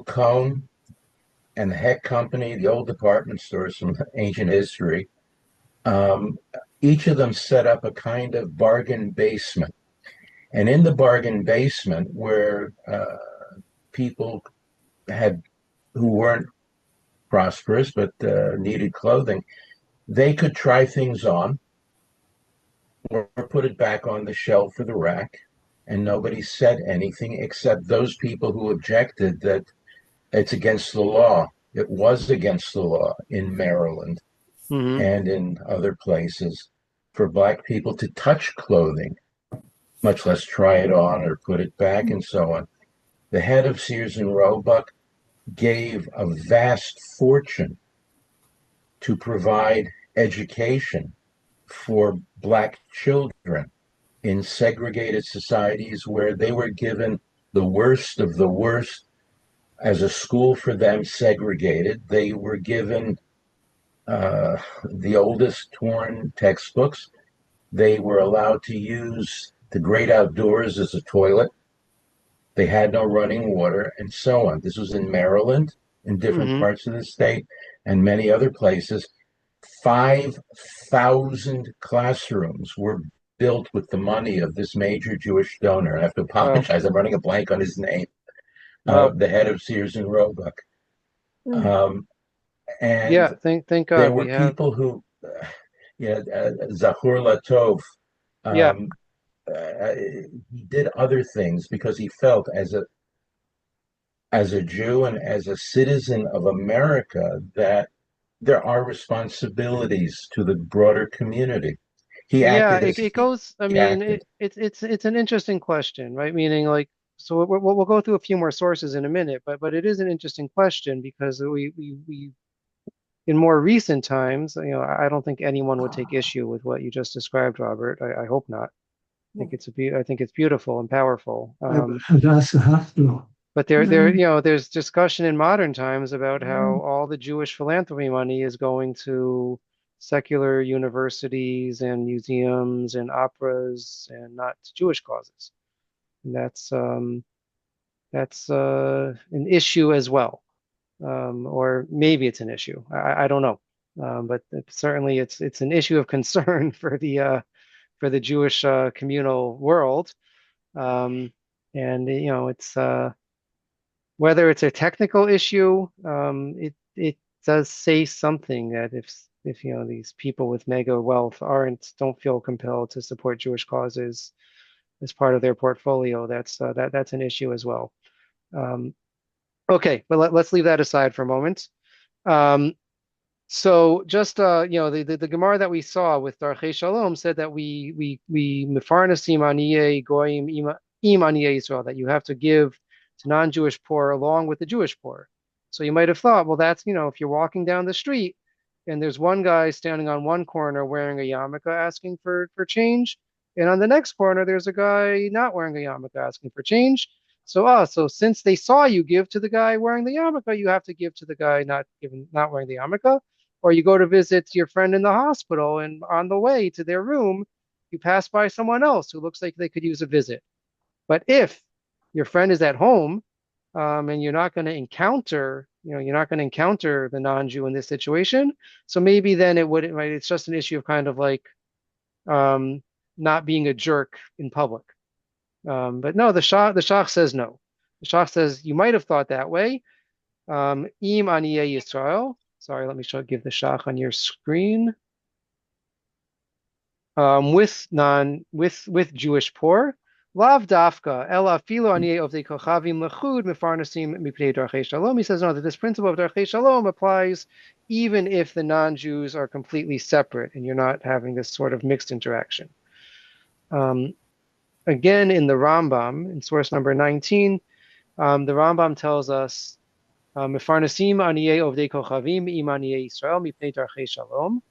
Kohn and the Heck Company, the old department stores from ancient history, each of them set up a kind of bargain basement. And in the bargain basement where people who weren't prosperous but needed clothing, they could try things on or put it back on the shelf or the rack, and nobody said anything except those people who objected that it's against the law. It was against the law in Maryland and in other places for Black people to touch clothing, much less try it on or put it back and so on. The head of Sears and Roebuck gave a vast fortune to provide education for Black children in segregated societies where they were given the worst of the worst as a school for them, segregated. They were given the oldest torn textbooks. They were allowed to use the great outdoors as a toilet. They had no running water and so on. This was in Maryland in different Hmm. parts of the state and many other places. 5,000 classrooms were built with the money of this major Jewish donor. I have to Wow. apologize. I'm running a blank on his name, Wow. the head of Sears and Roebuck. Mm. Um, and Yeah. Thank there God we were have. people who, Zahur Latov, Yeah. um, he did other things because he felt as a Jew and as a citizen of America that there are responsibilities to the broader community. He Yeah. acted It, as it goes. I he mean, acted. it's an interesting question, right? Meaning, like, so we'll go through a few more sources in a minute, but it is an interesting question because we in more recent times, I don't think anyone would take issue with what you just described, Robert. I hope not. I think it's beautiful and powerful. Hadassah Hospital. But there's discussion in modern times about how all the Jewish philanthropy money is going to secular universities and museums and operas and not to Jewish causes. And that's an issue as well, or maybe it's an issue. I don't know, but certainly it's an issue of concern for the Jewish communal world. Um, and it's whether it's a technical issue, it does say something that if these people with mega wealth don't feel compelled to support Jewish causes as part of their portfolio, that's an issue as well. Um, okay, but let's leave that aside for a moment. Um, so just the Gemara that we saw with Darchei Shalom said that we mefarnasim aniyei goyim im aniyei Yisrael, that you have to give to non-Jewish poor along with the Jewish poor. So you might have thought, well, that's if you're walking down the street and there's one guy standing on one corner wearing a yarmulke asking for change, and on the next corner there's a guy not wearing a yarmulke asking for change. So since they saw you give to the guy wearing the yarmulke, you have to give to the guy not wearing the yarmulke. Or you go to visit your friend in the hospital, and on the way to their room, you pass by someone else who looks like they could use a visit. But if your friend is at home, and you're not going to encounter the non-Jew in this situation, so maybe then it's just an issue of kind of like um, not being a jerk in public. But no, the Shach says no. The Shach says you might have thought that way. Im Aniyei Yisrael. Sorry, let me give the Shach on your screen. With Jewish poor. Lav dafka ela filo aniyei of the kochavim lechud mefarnasim mipnei darchei shalom. He says no, that this principle of darchei shalom applies even if the non-Jews are completely separate and you're not having this sort of mixed interaction. Again, in the Rambam, in source number 19, the Rambam tells us mefarnasim aniyei ovdei kochavim im aniyei Yisrael mipnei darchei shalom.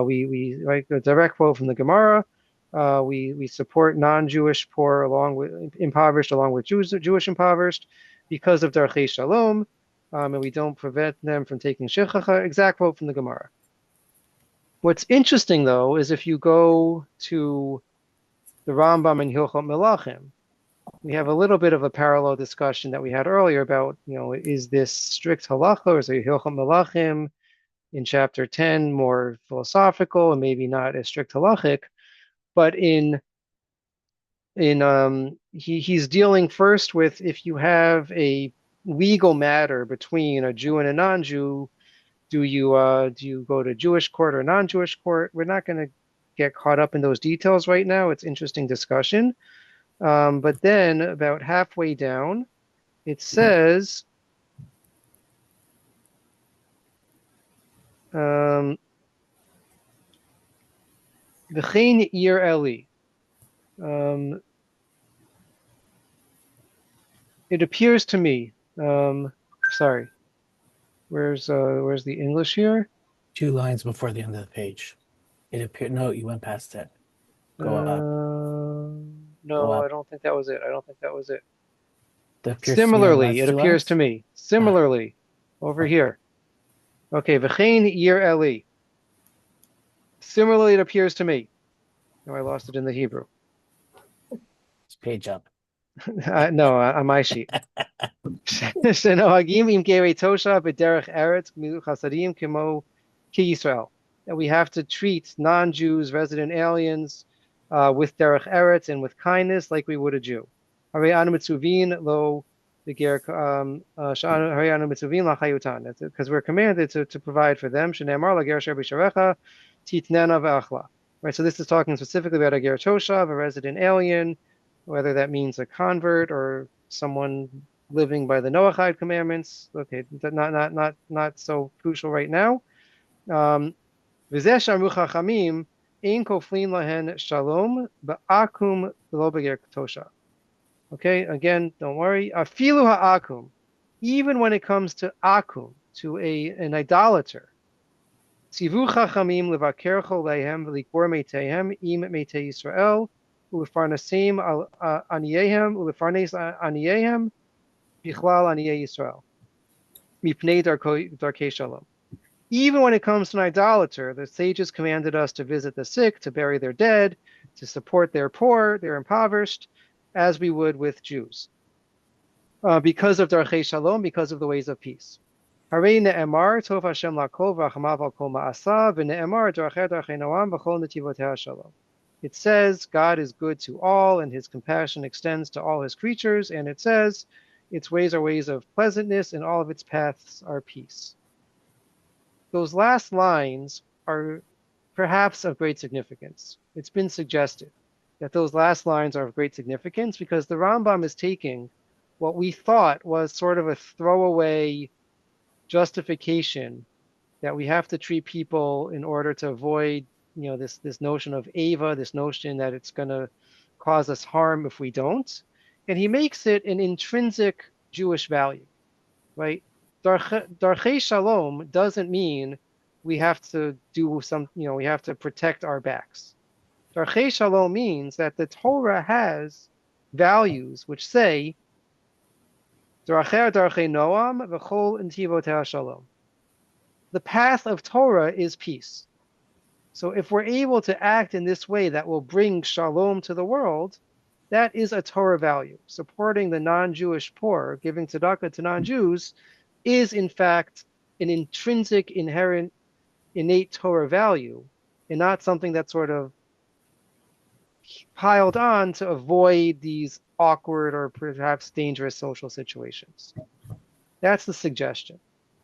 We like a direct quote from the Gemara. We support non-Jewish poor along with Jewish impoverished because of darchei shalom, and we don't prevent them from taking shechacha. Exact quote from the Gemara. What's interesting though is if you go to the Rambam and Hilchot Melachim, we have a little bit of a parallel discussion that we had earlier about, is this strict halacha or is it Hilchot Melachim in chapter 10 more philosophical and maybe not as strict halachic, but he's dealing first with if you have a legal matter between a Jew and a non-Jew, do you go to Jewish court or non-Jewish court? We're not going to get caught up in those details right now. It's interesting discussion. But then about halfway down, it says, V'chein ir Eli. It appears to me, sorry, where's the English here? 2 lines before the end of the page. No, you went past it. Go up. No, Go up. I don't think that was it. I don't think that was it. That appears to me on the Similarly, last it 2 appears lines? to me. Similarly, over here. Okay, V'chein ir Eli. Similarly, it appears to me. No, I lost it in the Hebrew. It's page up. No, on my sheet. Shenohagim im gerei tosha b'derech eretz gemilut chasadim kimo ki Yisrael. That we have to treat non-Jews, resident aliens, with derech eretz and with kindness, like we would a Jew. Harei anu mitzuvin lo beger harei anu mitzuvin lachayutan. That's because we're commanded to provide for them. Shene'amar lager asher b'sharecha titnena v'achla. Right. So this is talking specifically about a ger toshav, a resident alien, whether that means a convert or someone living by the Noahide commandments. Okay, not so crucial right now. V'zeh shamru chachamim ein koflin lahen shalom ba'akum v'lo beger tosha. Okay, again, don't worry. Afilu ha'akum, even when it comes to akum, to an idolater. Tzivu chachamim levaker choleihem v'likbor meiteihem im meitei Yisrael ulefarnasim aniyehem ulefarnes aniyehem bichlal aniyei Yisrael mipnei darkei shalom. Even when it comes to an idolater, the sages commanded us to visit the sick, to bury their dead, to support their poor, their impoverished, as we would with Jews. Because of darkei shalom, because of the ways of peace. Harei ne'emar tov Hashem lakol v'achamav al kol ma'asa v'ne'emar darchei noam v'chol netivotei shalom. It says God is good to all and his compassion extends to all his creatures, and it says its ways are ways of pleasantness and all of its paths are peace. Those last lines are perhaps of great significance. It's been suggested that those last lines are of great significance because the Rambam is taking what we thought was sort of a throwaway justification that we have to treat people in order to avoid, this notion of Ava, this notion that it's going to cause us harm if we don't. And he makes it an intrinsic Jewish value, right? Darchei Shalom doesn't mean we have to do some, we have to protect our backs. Darchei Shalom means that the Torah has values which say, Darchei Noam v'chol netivotei shalom. The path of Torah is peace. So if we're able to act in this way that will bring shalom to the world, that is a Torah value. Supporting the non-Jewish poor, giving tzedakah to non-Jews, is in fact an intrinsic, inherent, innate Torah value, and not something that's sort of piled on to avoid these awkward or perhaps dangerous social situations. That's the suggestion.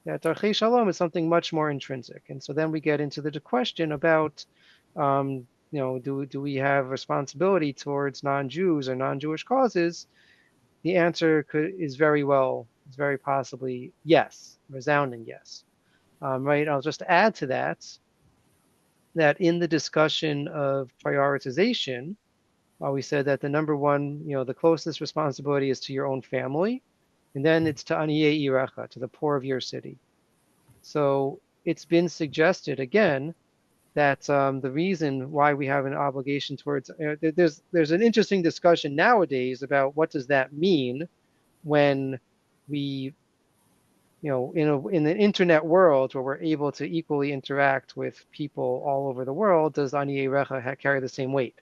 That Darchei Shalom is something much more intrinsic. And so then we get into the question about, do we have responsibility towards non-Jews or non-Jewish causes? The answer is very possibly yes, resounding yes. Right. I'll just add to that in the discussion of prioritization, we said that the number one, the closest responsibility is to your own family, and then it's to Aniyei Irecha, to the poor of your city. So it's been suggested again that the reason why we have an obligation towards there's an interesting discussion nowadays about what does that mean when we, in the internet world where we're able to equally interact with people all over the world, does Aniyei Irecha carry the same weight?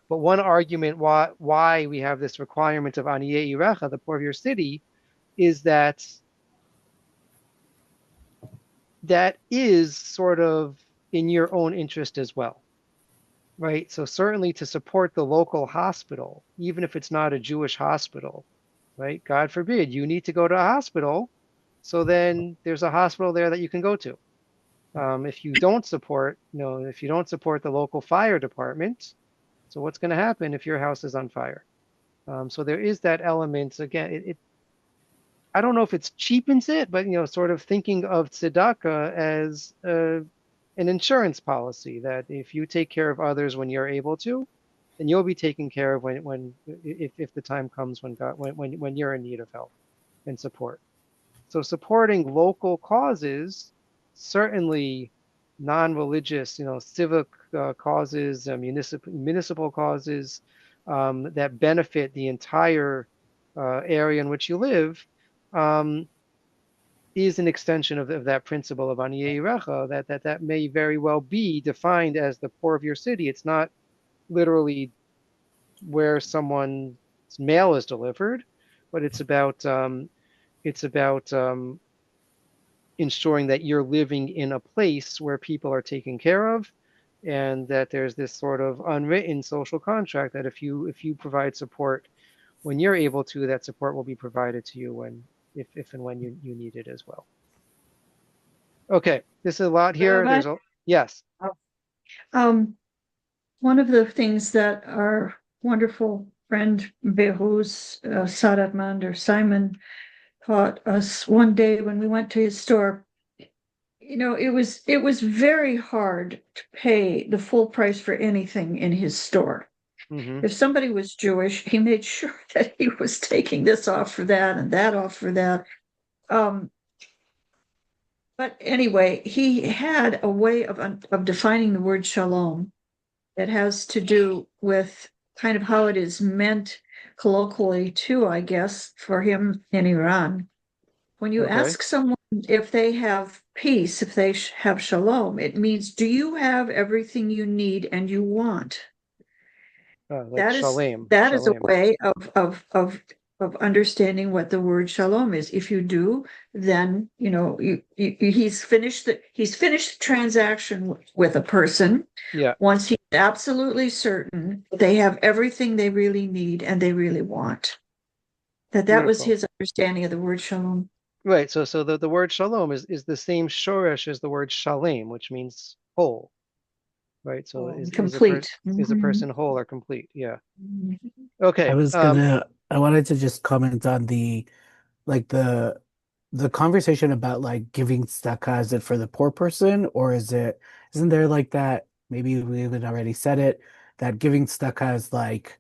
But one argument why we have this requirement of Aniyei Irecha, the poor of your city, is that is sort of in your own interest as well, right? So certainly to support the local hospital, even if it's not a Jewish hospital, right? God forbid, you need to go to a hospital, so then there's a hospital there that you can go to. If you don't support, the local fire department, so what's going to happen if your house is on fire? So there is that element. Again, I don't know if it cheapens it, but sort of thinking of tzedakah as an insurance policy that if you take care of others when you're able to, then you'll be taken care of if the time comes when you're in need of help and support. So supporting local causes, certainly non-religious, civic causes, municipal causes that benefit the entire area in which you live, is an extension of that principle of Aniyei Irecha, that may very well be defined as the poor of your city. It's not literally where someone mail is delivered, but it's about ensuring that you're living in a place where people are taken care of, and that there's this sort of unwritten social contract that if you provide support when you're able to, that support will be provided to you when if and when you need it as well. Okay, this is a lot here. Rabbi? There's a yes. One of the things that our wonderful friend Behruz Sadatmand or Simon taught us one day when we went to his store, it was very hard to pay the full price for anything in his store. Mm-hmm. If somebody was Jewish, he made sure that he was taking this off for that and that off for that. But anyway, he had a way of defining the word shalom that has to do with kind of how it is meant colloquially too, I guess, for him in Iran. When you ask someone if they have peace, if they have shalom, it means, do you have everything you need and you want? Like shalom. That is a way of understanding what the word shalom is. If you do, then he's finished the transaction with a person. Yeah. Once he's absolutely certain they have everything they really need and they really want. That was his understanding of the word shalom. Right. So the word shalom is the same shoresh as the word shalem, which means whole. Right. So complete. Is a person whole or complete? Yeah. Okay. I wanted to just comment on the conversation about like giving tzedakah. Is it for the poor person, or isn't there like that? Maybe we even already said it, that giving tzedakah is like,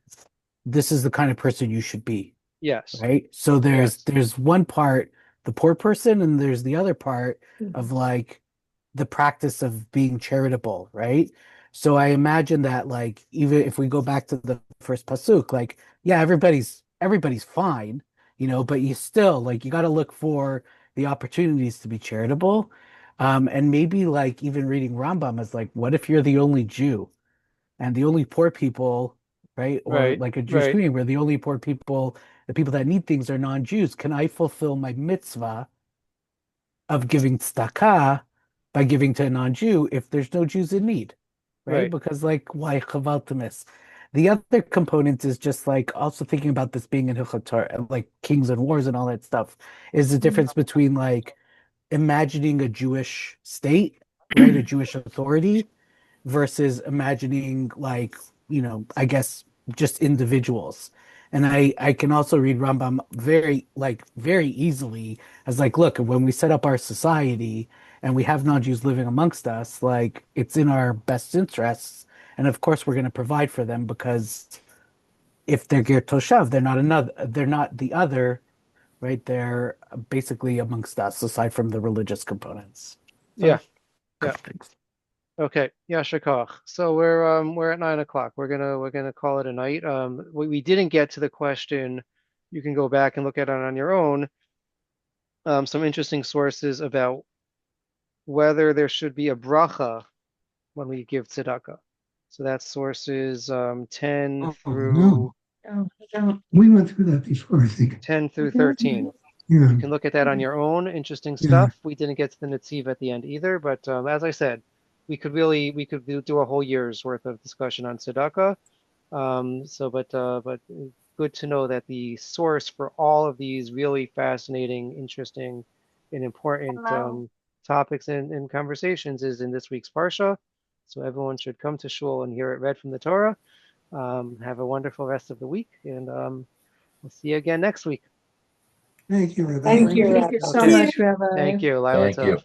this is the kind of person you should be. Yes. Right. So there's one part, the poor person, and there's the other part of like the practice of being charitable, right? So I imagine that like even if we go back to the first pasuk, like yeah, everybody's fine, but you still like you got to look for the opportunities to be charitable, and maybe like even reading Rambam is like, what if you're the only Jew and the only poor people, right? Or like a Jewish community where the only poor people, the people that need things are non-Jews. Can I fulfill my mitzvah of giving tzedakah by giving to a non-Jew if there's no Jews in need, right? Because like, why chaval to miss? The other component is just like also thinking about this being in Hilchot Torah, like kings and wars and all that stuff, is the difference between like imagining a Jewish state, right? A Jewish authority versus imagining like, I guess just individuals. And I can also read Rambam very easily as like, look, when we set up our society and we have non-Jews living amongst us, like it's in our best interests. And of course we're going to provide for them because if they're Ger Toshav, they're not the other, right? They're basically amongst us aside from the religious components. So, yeah. Okay, Yasher Koch. So we're at 9 o'clock. We're gonna call it a night. We didn't get to the question. You can go back and look at it on your own. Some interesting sources about whether there should be a bracha when we give tzedakah. So that's sources 10 through. No. We went through that before, I think. 10 through 13. Yeah. You can look at that on your own. Interesting stuff. We didn't get to the Netziv at the end either, but as I said, we could do a whole year's worth of discussion on tzedakah. But good to know that the source for all of these really fascinating, interesting, and important topics and conversations is in this week's Parsha. So everyone should come to shul and hear it read from the Torah. Have a wonderful rest of the week, and we'll see you again next week. Thank you, Rabbi. Thank you so much, Rabbi. Thank you, Lila. Thank you.